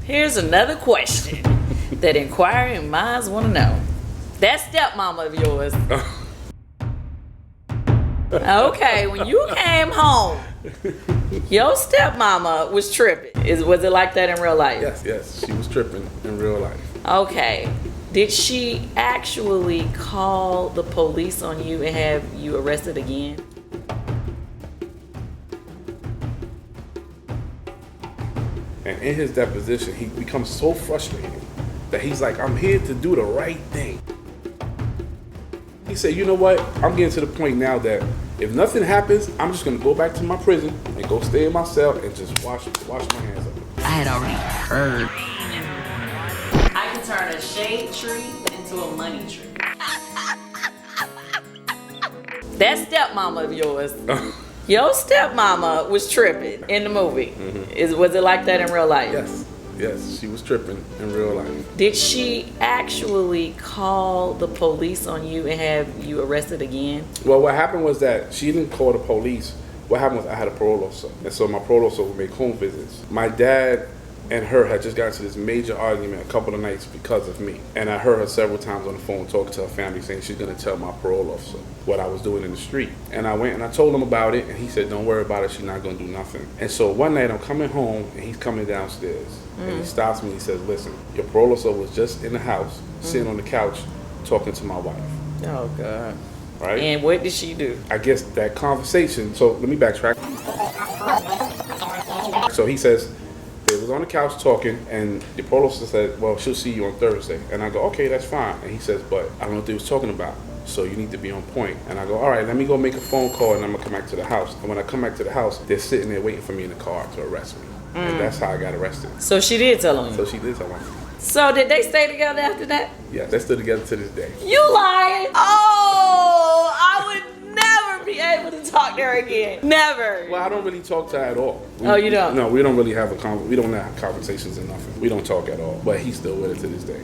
Here's another question that inquiring minds want to know. That stepmama of yours. Okay, when you came home, your stepmama was tripping. Was it like that in real life? Yes, she was tripping in real life. Okay. Did she actually call the police on you and have you arrested again? And in his deposition, he becomes so frustrated that he's like, I'm here to do the right thing. He said, you know what? I'm getting to the point now that if nothing happens, I'm just going to go back to my prison and go stay in my cell and just wash my hands of it. I had already heard. I can turn a shade tree into a money tree. That stepmama of yours. Your stepmama was tripping in the movie. Was it like that in real life? Yes, she was tripping in real life. Did she actually call the police on you and have you arrested again? Well, what happened was that she didn't call the police. What happened was I had a parole officer, and so my parole officer would make home visits. My dad and her had just gotten into this major argument a couple of nights because of me. And I heard her several times on the phone talking to her family saying she's going to tell my parole officer what I was doing in the street. And I went and I told him about it, and he said, don't worry about it, she's not going to do nothing. And so one night I'm coming home, and he's coming downstairs. And he stops me and he says, listen, your parole officer was just in the house, sitting on the couch, talking to my wife. Oh, God. Right? And what did she do? I guess that conversation, so let me backtrack. So he says, they was on the couch talking, and the parole officer said, well, she'll see you on Thursday. And I go, okay, that's fine. And he says, but I don't know what they was talking about, so you need to be on point. And I go, all right, let me go make a phone call, and I'm going to come back to the house. And when I come back to the house, they're sitting there waiting for me in the car to arrest me. And that's how I got arrested. So she did tell on you? So she did tell on me. So did they stay together after that? Yeah, they're still together to this day. You lying? Oh, I would never be able to talk to her again. Never. Well, I don't really talk to her at all. Oh, you don't? No, we don't really have we don't have conversations or nothing. We don't talk at all. But he's still with her to this day.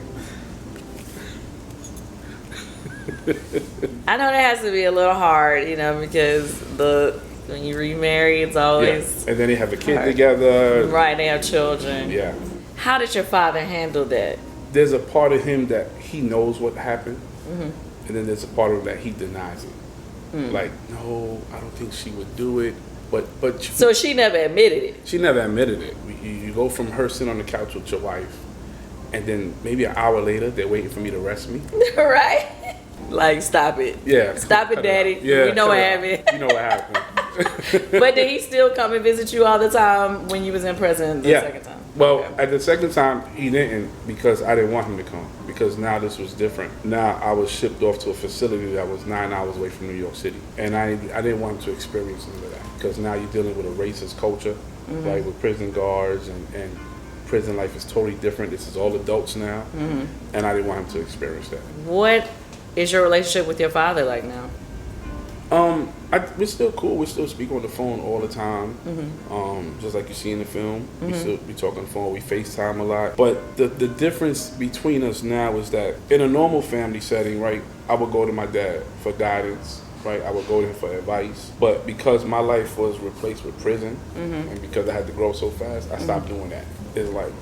I know that has to be a little hard, because when you remarry, it's always and then they have a kid hard. Together. Right, they have children. Yeah. How did your father handle that? There's a part of him that he knows what happened, and then there's a part of him that he denies it. Like, no, I don't think she would do it. But so she never admitted it. She never admitted it. You go from her sitting on the couch with your wife, and then maybe an hour later they're waiting for me to arrest me. Right? Like, stop it. Yeah. Stop it, Daddy. Yeah. We know what happened. You know what happened. But did he still come and visit you all the time when you was in prison the second time? Well, Okay. at the second time, he didn't, because I didn't want him to come. Because now this was different. Now I was shipped off to a facility that was 9 hours away from New York City. And I didn't want him to experience any of that. Because now you're dealing with a racist culture, right, with prison guards, and prison life is totally different. This is all adults now. And I didn't want him to experience that. What is your relationship with your father like now? We're still cool. We still speak on the phone all the time. Just like you see in the film. We talk on the phone. We FaceTime a lot. But the difference between us now is that in a normal family setting, right, I would go to my dad for guidance, right? I would go to him for advice. But because my life was replaced with prison, and because I had to grow so fast, I stopped doing that. It's like,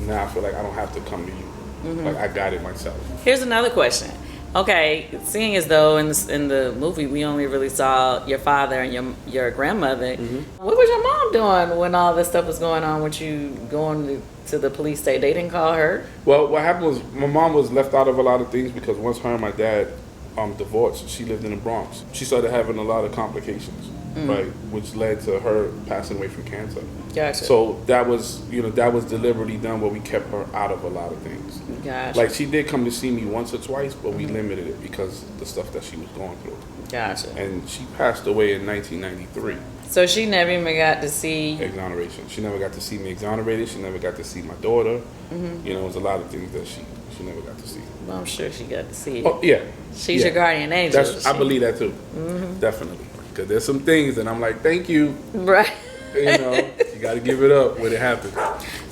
now I feel like I don't have to come to you. Like, I got it myself. Here's another question. Okay, seeing as though in the movie we only really saw your father and your grandmother, what was your mom doing when all this stuff was going on with you going to the police station? They didn't call her? Well, what happened was my mom was left out of a lot of things because once her and my dad divorced, she lived in the Bronx. She started having a lot of complications, right, which led to her passing away from cancer. Gotcha. So that was deliberately done where we kept her out of a lot of things. Gotcha. Like, she did come to see me once or twice, but we limited it because of the stuff that she was going through. Gotcha. And she passed away in 1993. So she never even got to see... Exoneration. She never got to see me exonerated. She never got to see my daughter. It was a lot of things that she never got to see. Well, I'm sure she got to see it. Oh, yeah. She's your guardian angel. I believe that too. Definitely. Because there's some things that I'm like, thank you. Right. You got to give it up when it happens.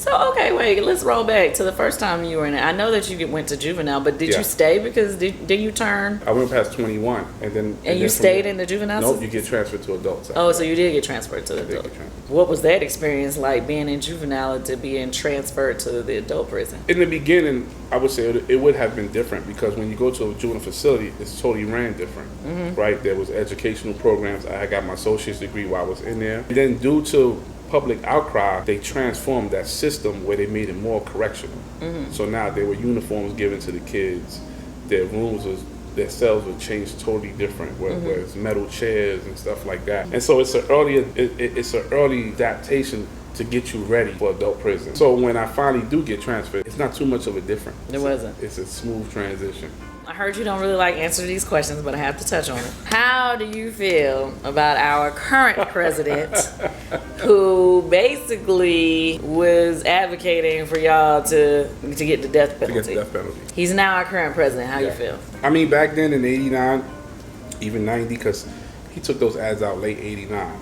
So, okay, wait, let's roll back to the first time you were in it. I know that you went to juvenile, but did you stay because did you turn? I went past 21 and then... And you stayed in the juvenile Nope, system? you get transferred to adults. Oh, so you did get transferred to the adult. What was that experience like, being in juvenile to being transferred to the adult prison? In the beginning, I would say it would have been different because when you go to a juvenile facility, it's totally ran different, right? There was educational programs. I got my associate's degree while I was in there. And then due to public outcry, they transformed that system where they made it more correctional. So now there were uniforms given to the kids. Their their cells were changed totally different, where it's metal chairs and stuff like that. And so it's an early adaptation to get you ready for adult prison. So when I finally do get transferred, it's not too much of a difference. It wasn't. It's a smooth transition. I heard you don't really like answering these questions, but I have to touch on it. How do you feel about our current president, who basically was advocating for y'all to get the death penalty? To get the death penalty. He's now our current president. How you feel? I mean, back then in '89, even '90, because he took those ads out late '89,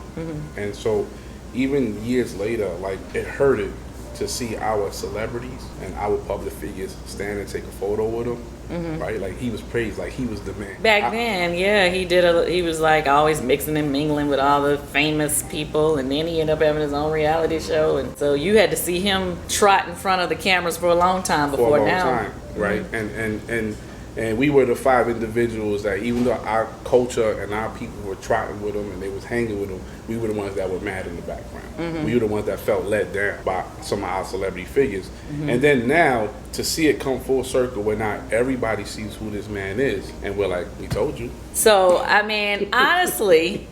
and so even years later, like, it hurted to see our celebrities and our public figures stand and take a photo with him. Right, like he was praised, like he was the man. Back then, yeah, he was like always mixing and mingling with all the famous people, and then he ended up having his own reality show, and so you had to see him trot in front of the cameras for a long time before for a long now. time, right? And we were the 5 individuals that, even though our culture and our people were trotting with them and they was hanging with them, we were the ones that were mad in the background. We were the ones that felt let down by some of our celebrity figures. And then now, to see it come full circle where now everybody sees who this man is, and we're like, we told you. So, I mean, honestly,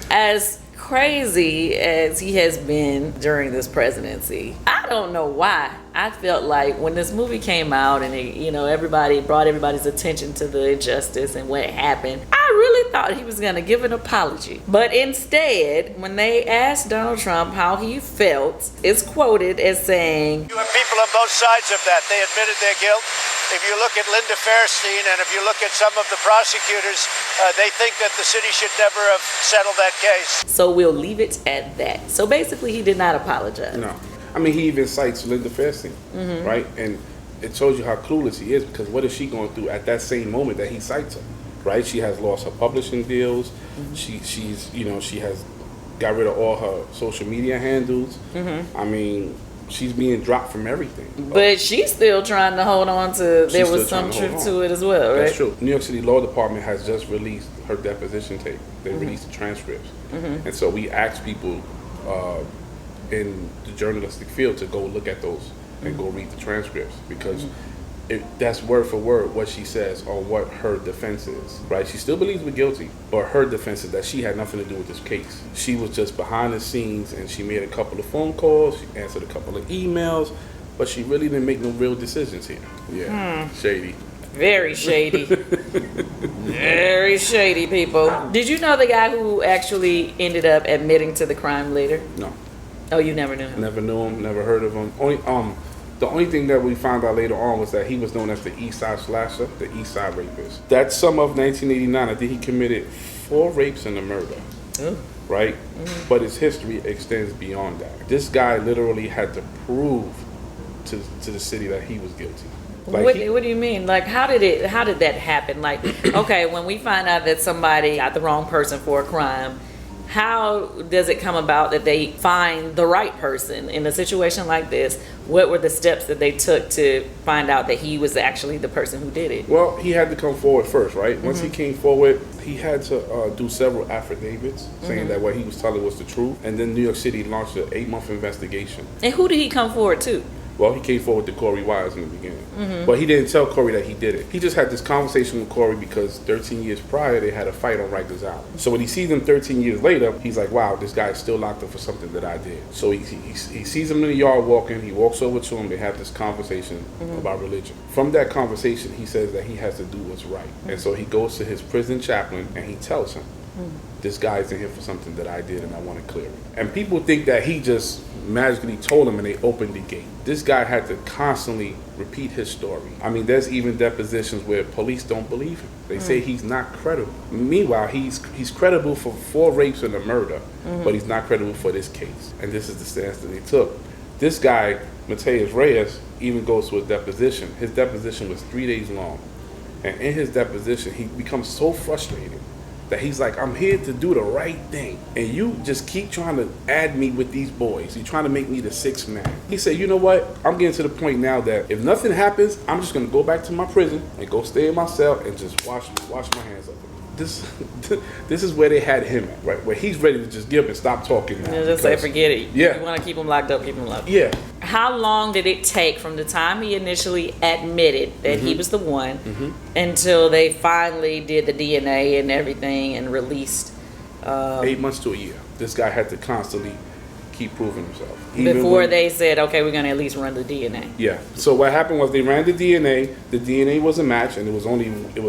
as crazy as he has been during this presidency, I don't know why. I felt like when this movie came out and it, everybody brought everybody's attention to the injustice and what happened, I really thought he was going to give an apology. But instead, when they asked Donald Trump how he felt, it's quoted as saying, You have people on both sides of that. They admitted their guilt. If you look at Linda Fairstein and if you look at some of the prosecutors, they think that the city should never have settled that case. So we'll leave it at that. So basically, he did not apologize. No. I mean, he even cites Linda Fairstein, right? And it shows you how clueless he is, because what is she going through at that same moment that he cites her, right? She has lost her publishing deals. She has got rid of all her social media handles. I mean, she's being dropped from everything. But she's still trying to hold on to, there was some truth to it as well, right? That's true. New York City Law Department has just released her deposition tape. They released the transcripts. And so we asked people in the journalistic field to go look at those and go read the transcripts, because that's word for word what she says on what her defense is, right? She still believes we're guilty, but her defense is that she had nothing to do with this case. She was just behind the scenes, and she made a couple of phone calls, she answered a couple of emails, but she really didn't make no real decisions here. Shady. Very shady. Very shady, people. Did you know the guy who actually ended up admitting to the crime later? No. Oh, you never knew him? Never knew him, never heard of him. The only thing that we found out later on was that he was known as the East Side Slasher, the East Side Rapist. That summer of 1989, I think he committed 4 rapes and a murder. Ooh. Right? But his history extends beyond that. This guy literally had to prove to the city that he was guilty. Like what do you mean? Like, how did that happen? Like, okay, when we find out that somebody got the wrong person for a crime, how does it come about that they find the right person in a situation like this? What were the steps that they took to find out that he was actually the person who did it? Well, he had to come forward first, right? Once he came forward, he had to do several affidavits saying that what he was telling was the truth. And then New York City launched an 8-month investigation. And who did he come forward to? Well, he came forward to Corey Wise in the beginning. But he didn't tell Corey that he did it. He just had this conversation with Corey because 13 years prior, they had a fight on Rikers Island. So when he sees him 13 years later, he's like, wow, this guy is still locked up for something that I did. So he sees him in the yard walking. He walks over to him. They have this conversation about religion. From that conversation, he says that he has to do what's right. And so he goes to his prison chaplain and he tells him, this guy's in here for something that I did and I want to clear it. And people think that he just magically told him and they opened the gate. This guy had to constantly repeat his story. I mean, there's even depositions where police don't believe him. They say he's not credible. Meanwhile, he's credible for 4 rapes and a murder, but he's not credible for this case. And this is the stance that they took. This guy, Mateus Reyes, even goes to his deposition. His deposition was 3 days long. And in his deposition, he becomes so frustrated that he's like, I'm here to do the right thing. And you just keep trying to add me with these boys. You're trying to make me the sixth man. He said, you know what? I'm getting to the point now that if nothing happens, I'm just going to go back to my prison and go stay in my cell and just wash my hands of it. This is where they had him at, right? Where he's ready to just give up and stop talking now. Just say, forget it. Yeah. You want to keep him locked up, keep him locked up. Yeah. How long did it take from the time he initially admitted that he was the one until they finally did the DNA and everything and released? 8 months to a year. This guy had to constantly keep proving himself. Before they said, okay, we're going to at least run the DNA. Yeah. So what happened was they ran the DNA. The DNA was a match, and it was only one. It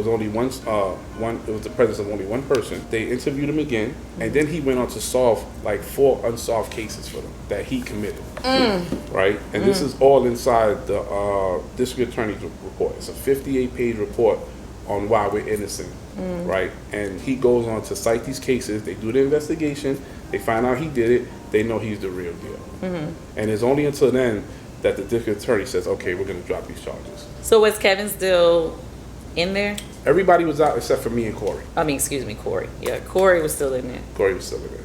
was the presence of only one person. They interviewed him again, and then he went on to solve like 4 unsolved cases for them that he committed. Right. And this is all inside the district attorney's report. It's a 58-page report on why we're innocent. Right. And he goes on to cite these cases. They do the investigation. They find out he did it. They know he's the real deal. And it's only until then that the district attorney says, okay, we're going to drop these charges. So was Kevin still in there? Everybody was out except for me and Corey. I mean, excuse me, Corey. Yeah, Corey was still in there. Corey was still in there.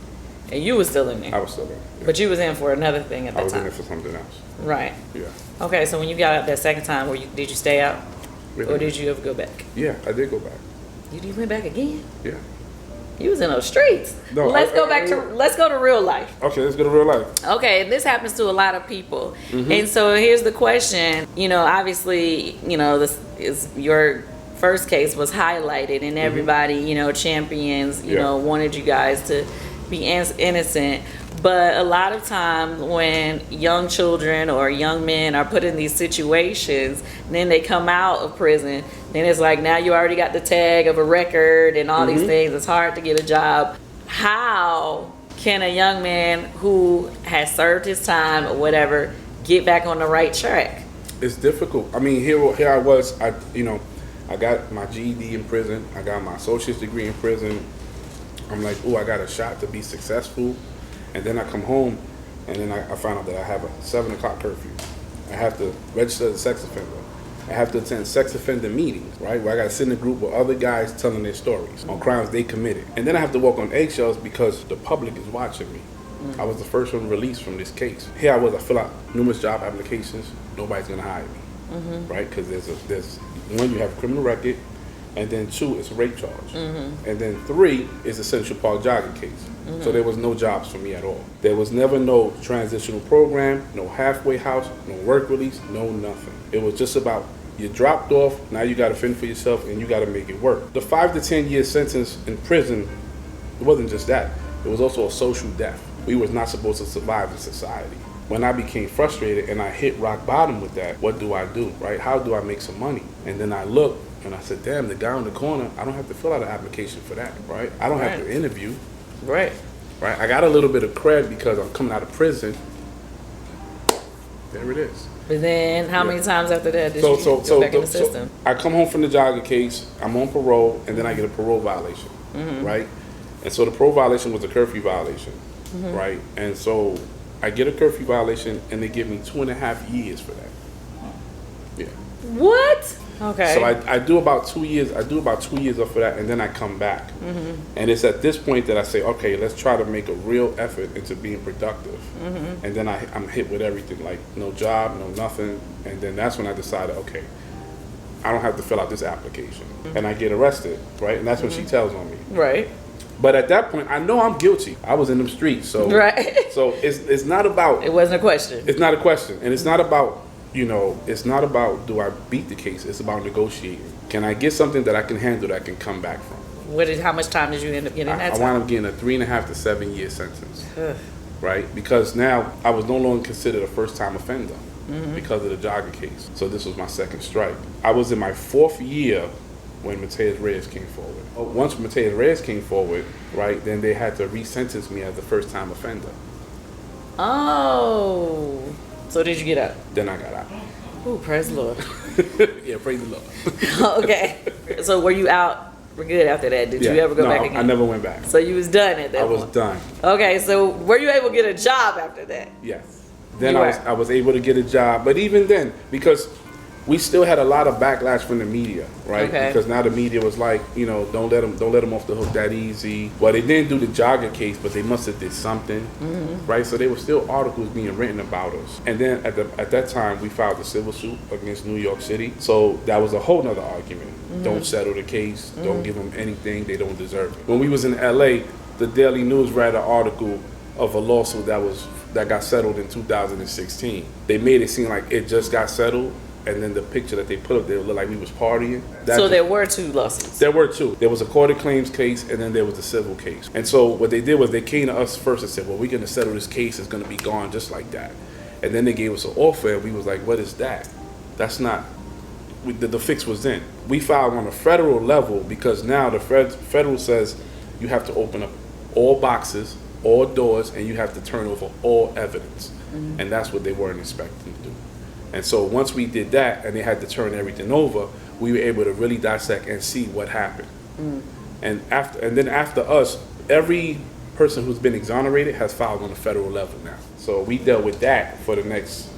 And you was still in there. I was still in there. Yeah. But you was in for another thing at that time. I was in there for something else. Right. Yeah. Okay, so when you got out that second time, did you stay out? Really? Or did you ever go back? Yeah, I did go back. You went back again? Yeah. You was in those streets. No, let's go to real life. Okay, let's go to real life. Okay, and this happens to a lot of people. And so here's the question. You know, obviously, you know, this is your first case was highlighted and everybody, you know, champions, you know, wanted you guys to be innocent. But a lot of times when young children or young men are put in these situations, then they come out of prison, then it's like now you already got the tag of a record and all these things. It's hard to get a job. How can a young man who has served his time or whatever get back on the right track? It's difficult. I mean, here I was. I got my GED in prison. I got my associate's degree in prison. I'm like, oh, I got a shot to be successful. And then I come home, and then I find out that I have a 7 o'clock curfew. I have to register as a sex offender. I have to attend sex offender meetings, right? Where I got to sit in a group with other guys telling their stories on crimes they committed. And then I have to walk on eggshells because the public is watching me. I was the first one released from this case. Here I was, I fill out numerous job applications. Nobody's going to hire me, right? Because there's one, you have a criminal record, and then 2, it's a rape charge. And then 3 is the Central Park jogging case. So there was no jobs for me at all. There was never no transitional program, no halfway house, no work release, no nothing. It was just about you dropped off, now you got to fend for yourself and you got to make it work. The 5 to 10 year sentence in prison, it wasn't just that. It was also a social death. We was not supposed to survive in society. When I became frustrated and I hit rock bottom with that, what do I do, right? How do I make some money? And then I looked and I said, damn, the guy on the corner, I don't have to fill out an application for that, right? I don't have to interview. Right. Right. I got a little bit of cred because I'm coming out of prison. There it is. But then how many times after that did you go back in the system? I come home from the jogging case, I'm on parole, and then I get a parole violation, right? And so the parole violation was a curfew violation, right? And so I get a curfew violation, and they give me 2.5 years for that. Yeah. What? Okay. So I do about 2 years. I do about 2 years off of that, and then I come back. And it's at this point that I say, okay, let's try to make a real effort into being productive. And then I'm hit with everything, like no job, no nothing. And then that's when I decided, okay, I don't have to fill out this application. And I get arrested, right? And that's when she tells on me. Right. But at that point, I know I'm guilty. I was in them streets, so So it's not about. It wasn't a question. It's not a question, and it's not about. You know, it's not about do I beat the case. It's about negotiating. Can I get something that I can handle that I can come back from? How much time did you end up getting that time? I wound up getting a 3.5 to 7 year sentence, right? Because now I was no longer considered a first time offender because of the jogging case. So this was my second strike. I was in my 4th year when Mateus Reyes came forward. Once Mateus Reyes came forward, right, then they had to re-sentence me as a first time offender. Oh. So did you get out? Then I got out. Ooh, praise the Lord. Yeah, praise the Lord. Okay. So were you out for good after that? Did you ever go back again? I never went back. So you was done at that point? I was done. Okay, so were you able to get a job after that? Yes. Then I was able to get a job. But even then, because we still had a lot of backlash from the media, right? Okay. Because now the media was like, you know, don't let them off the hook that easy. Well, they didn't do the jogger case, but they must have did something, right? So there were still articles being written about us. And then at that time, we filed a civil suit against New York City. So that was a whole nother argument. Don't settle the case. Don't give them anything. They don't deserve it. When we was in LA, the Daily News read an article of a lawsuit that got settled in 2016. They made it seem like it just got settled. And then the picture that they put up there looked like we was partying. So there were 2 lawsuits? There were 2. There was a court of claims case, and then there was the civil case. And so what they did was they came to us first and said, well, we're going to settle this case. It's going to be gone just like that. And then they gave us an offer, and we was like, what is that? That's not... The fix was in. We filed on a federal level because now the federal says you have to open up all boxes, all doors, and you have to turn over all evidence. And that's what they weren't expecting to do. And so once we did that and they had to turn everything over, we were able to really dissect and see what happened. And then after us, every person who's been exonerated has filed on the federal level now. So we dealt with that for the next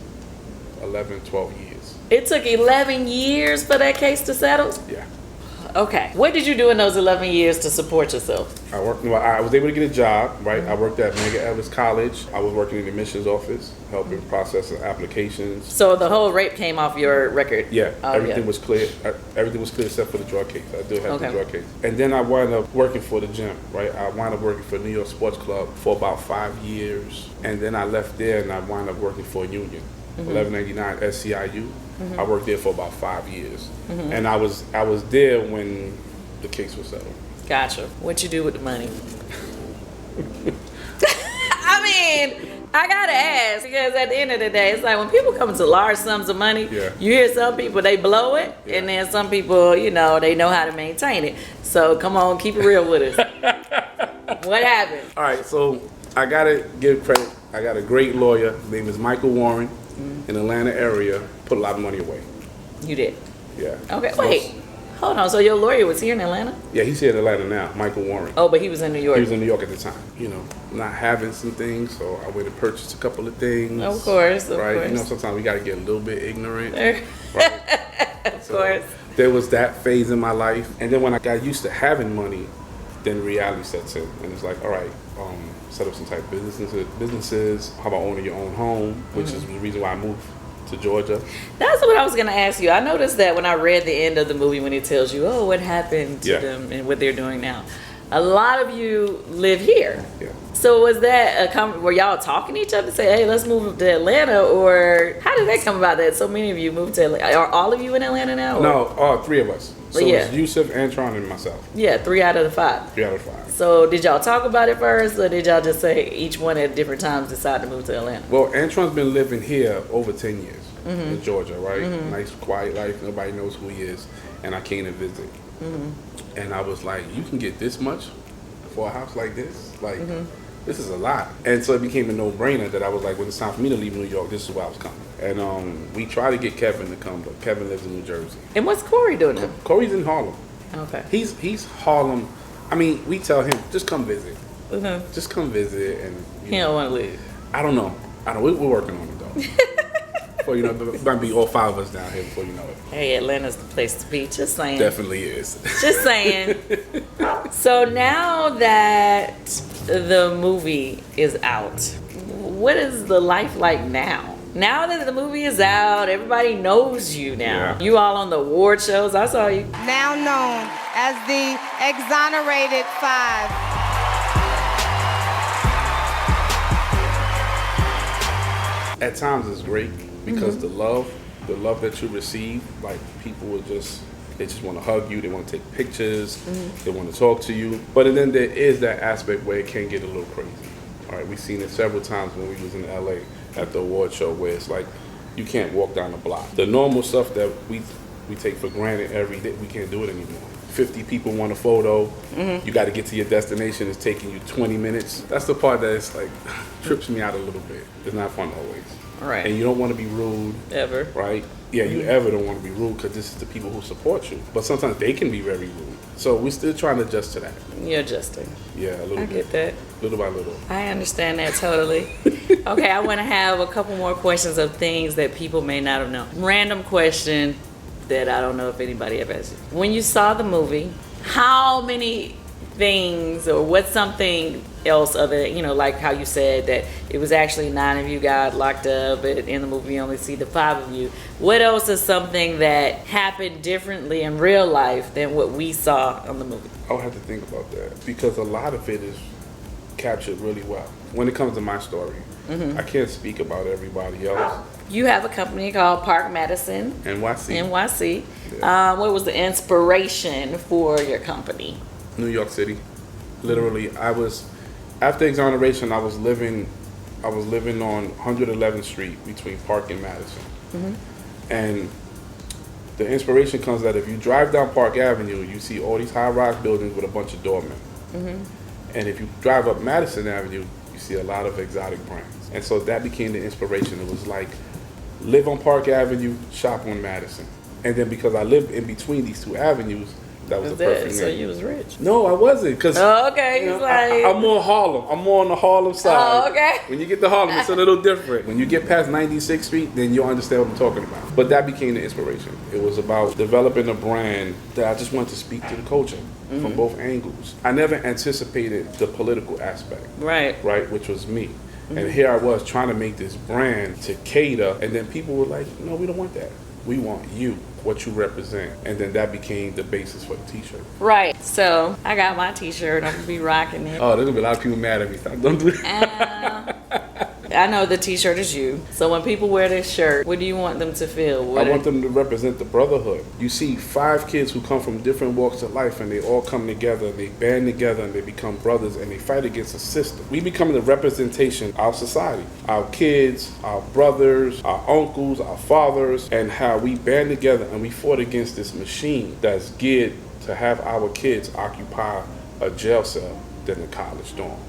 11, 12 years. It took 11 years for that case to settle? Yeah. Okay. What did you do in those 11 years to support yourself? I was able to get a job, right? I worked at Mega Evans College. I was working in the admissions office, helping process applications. So the whole rape came off your record? Yeah, everything was clear. Everything was clear except for the drug case. I do have the drug case. And then I wound up working for the gym, right? I wound up working for New York Sports Club for about 5 years. And then I left there and I wound up working for a union, 1199 SCIU. I worked there for about 5 years. And I was there when the case was settled. Gotcha. What you do with the money? I mean, I gotta ask, because at the end of the day, it's like when people come to large sums of money, you hear some people, they blow it, and then some people, you know, they know how to maintain it. So come on, keep it real with us. What happened? All right, so I gotta give credit. I got a great lawyer. His name is Michael Warren in the Atlanta area. Put a lot of money away. You did? Yeah. Okay, wait. Hold on. So your lawyer was here in Atlanta? Yeah, he's here in Atlanta now, Michael Warren. Oh, but he was in New York. He was in New York at the time. You know, not having some things, so I went and purchased a couple of things. Of course, of course. You know, sometimes we got to get a little bit ignorant. Of course. There was that phase in my life. And then when I got used to having money, then reality sets in. And it's like, all right, set up some type of businesses. How about owning your own home, which is the reason why I moved to Georgia. That's what I was going to ask you. I noticed that when I read the end of the movie, when it tells you, oh, what happened to them and what they're doing now. A lot of you live here. Yeah. So was that were y'all talking to each other to say, hey, let's move to Atlanta? Or how did that come about that so many of you moved to Atlanta? Are all of you in Atlanta now? Or? No, 3 of us. So it's Yusuf, Antron, and myself. Yeah, 3 out of the 5. 3 out of 5. So did y'all talk about it first, or did y'all just say each one at different times decide to move to Atlanta? Well, Antron's been living here over 10 years in Georgia, right? Nice, quiet life. Nobody knows who he is. And I came to visit. And I was like, you can get this much for a house like this? Like, this is a lot. And so it became a no-brainer that I was like, when it's time for me to leave New York, this is where I was coming. And we tried to get Kevin to come, but Kevin lives in New Jersey. And what's Corey doing now? Corey's in Harlem. Okay. He's Harlem. I mean, we tell him, just come visit. Just come visit. And he don't want to leave. I don't know. We're working on it, though. Before you know, it might be all 5 of us down here before you know it. Hey, Atlanta's the place to be. Just saying. Definitely is. Just saying. So now that the movie is out, what is the life like now? Now that the movie is out, everybody knows you now. Yeah. You all on the award shows. I saw you. Now known as the Exonerated 5. At times it's great because the love that you receive, like people will they just want to hug you, they want to take pictures, they want to talk to you. But then there is that aspect where it can get a little crazy. All right, we've seen it several times when we was in LA at the award show where it's like you can't walk down the block. The normal stuff that we take for granted every day, we can't do it anymore. 50 people want a photo. You got to get to your destination. It's taking you 20 minutes. That's the part that is like trips me out a little bit. It's not fun always. Right. And you don't want to be rude. Ever. Right? Yeah, you ever don't want to be rude because this is the people who support you. But sometimes they can be very rude. So we're still trying to adjust to that. You're adjusting. Yeah, a little I bit. get that. Little by little. I understand that totally. Okay, I want to have a couple more questions of things that people may not have known. Random question that I don't know if anybody ever asked you. When you saw the movie, how many things or what's something else other, like how you said that it was actually 9 of you got locked up, but in the movie you only see the 5 of you. What else is something that happened differently in real life than what we saw on the movie? I would have to think about that because a lot of it is captured really well. When it comes to my story, I can't speak about everybody else. You have a company called Park Madison, NYC. What was the inspiration for your company? New York City. Literally, after exoneration, I was living on 111th Street between Park and Madison. And the inspiration comes that if you drive down Park Avenue, you see all these high-rise buildings with a bunch of doormen. And if you drive up Madison Avenue, you see a lot of exotic brands. And so that became the inspiration. It was like, live on Park Avenue, shop on Madison. And then because I lived in between these two avenues, that was the perfect name. So you was rich. No, I wasn't. Cause okay, you know, like... I'm on Harlem. I'm more on the Harlem side. Oh, okay. When you get to Harlem, it's a little different. When you get past 96th Street, then you'll understand what I'm talking about. But that became the inspiration. It was about developing a brand that I just wanted to speak to the culture from both angles. I never anticipated the political aspect. Right, which was me. And here I was trying to make this brand to cater, and then people were like, no, we don't want that. We want you, what you represent. And then that became the basis for the t-shirt. Right. So I got my t-shirt. I'm going to be rocking it. Oh, there's going to be a lot of people mad at me. Stop. Don't do that. I know the t-shirt is you. So when people wear this shirt, what do you want them to feel? I want them to represent the brotherhood. You see 5 kids who come from different walks of life, and they all come together, they band together, and they become brothers, and they fight against a system. We become the representation of society. Our kids, our brothers, our uncles, our fathers, and how we band together and we fought against this machine that's geared to have our kids occupy a jail cell than a college dorm,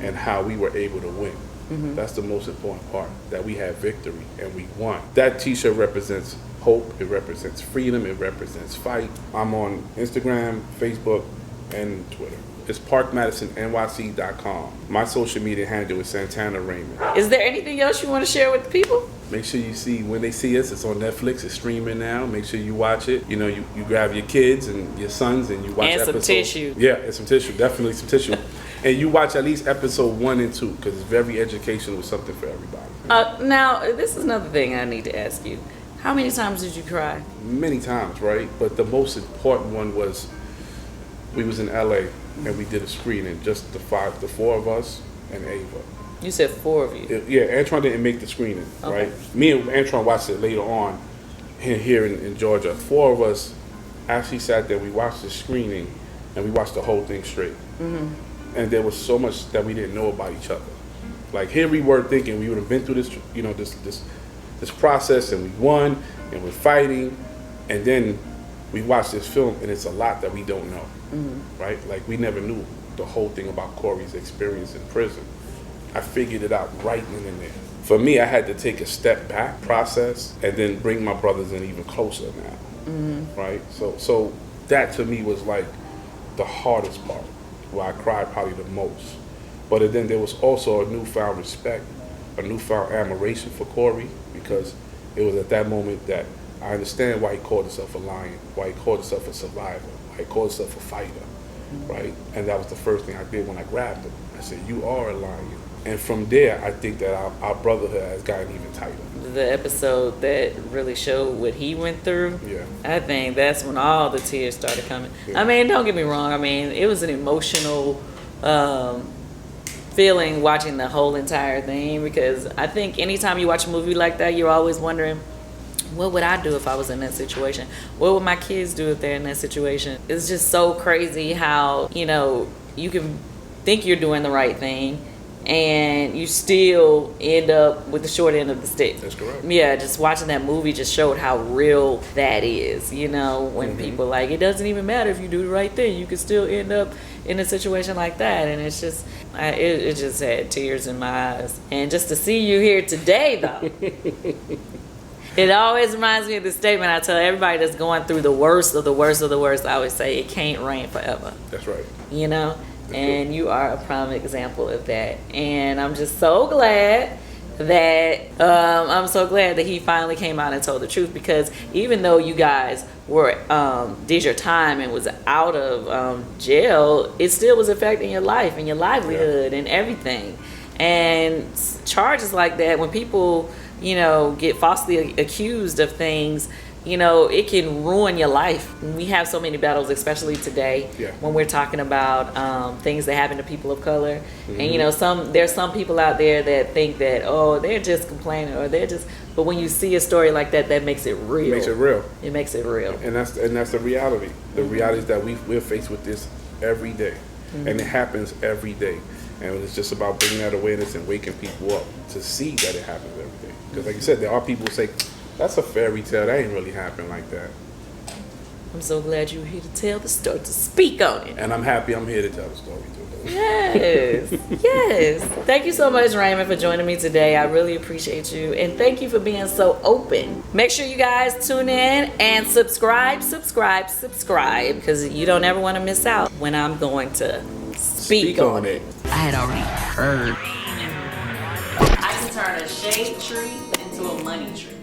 and how we were able to win. That's the most important part, that we had victory and we won. That t-shirt represents hope, it represents freedom, it represents fight. I'm on Instagram, Facebook, and Twitter. It's parkmadisonnyc.com. My social media handle is Santana Raymond. Is there anything else you want to share with the people? Make sure you see, when they see us, it's on Netflix, it's streaming now. Make sure you watch it. You know, you grab your kids and your sons and you watch episodes. And some tissue. Yeah, and some tissue, definitely some tissue. And you watch at least episode 1 and 2 because it's very educational, with something for everybody. Now, this is another thing I need to ask you. How many times did you cry? Many times, right? But the most important one was, we was in LA and we did a screening, just the 4 of us and Ava. You said 4 of you. Yeah, Antron didn't make the screening, right? Me and Antron watched it later on here in Georgia. 4 of us actually sat there, we watched the screening, and we watched the whole thing straight. And there was so much that we didn't know about each other. Like, here we were thinking we would have been through this, you know, this process, and we won, and we're fighting, and then we watched this film, and it's a lot that we don't know, right? Like, we never knew the whole thing about Corey's experience in prison. I figured it out right then and there. For me, I had to take a step back, process, and then bring my brothers in even closer now, right? So that to me was like the hardest part, where I cried probably the most. But then there was also a newfound respect, a newfound admiration for Corey, because it was at that moment that I understand why he called himself a lion, why he called himself a survivor, why he called himself a fighter, right? And that was the first thing I did when I grabbed him. I said, you are a lion. And from there, I think that our brotherhood has gotten even tighter. The episode that really showed what he went through, I think that's when all the tears started coming. I mean, don't get me wrong. I mean, it was an emotional feeling watching the whole entire thing, because I think anytime you watch a movie like that, you're always wondering, what would I do if I was in that situation? What would my kids do if they're in that situation? It's just so crazy how, you know, you can think you're doing the right thing, and you still end up with the short end of the stick. That's correct. Yeah, just watching that movie just showed how real that is. You know, when people like, it doesn't even matter if you do the right thing, you can still end up in a situation like that. And it's just, it just had tears in my eyes. And just to see you here today, though, it always reminds me of the statement I tell everybody that's going through the worst of the worst of the worst. I always say, it can't rain forever. That's right. You know? And you are a prime example of that. And I'm just so glad that he finally came out and told the truth, because even though you guys were did your time and was out of jail, it still was affecting your life and your livelihood and everything. And charges like that, when people, you know, get falsely accused of things, you know, it can ruin your life. We have so many battles, especially today, when we're talking about things that happen to people of color. And, you know, there's some people out there that think that, oh, they're just complaining, or they're just, but when you see a story like that, that makes it real. It makes it real. It makes it real. And that's the reality. The reality is that we're faced with this every day. And it happens every day. And it's just about bringing that awareness and waking people up to see that it happens every day. Because like you said, there are people who say, that's a fairy tale. That ain't really happen like that. I'm so glad you were here to tell the story, to speak on it. And I'm happy I'm here to tell the story too. Yes, yes. Thank you so much, Raymond, for joining me today. I really appreciate you. And thank you for being so open. Make sure you guys tune in and subscribe, because you don't ever want to miss out when I'm going to speak on it. I had already heard. I can turn a shade tree into a money tree.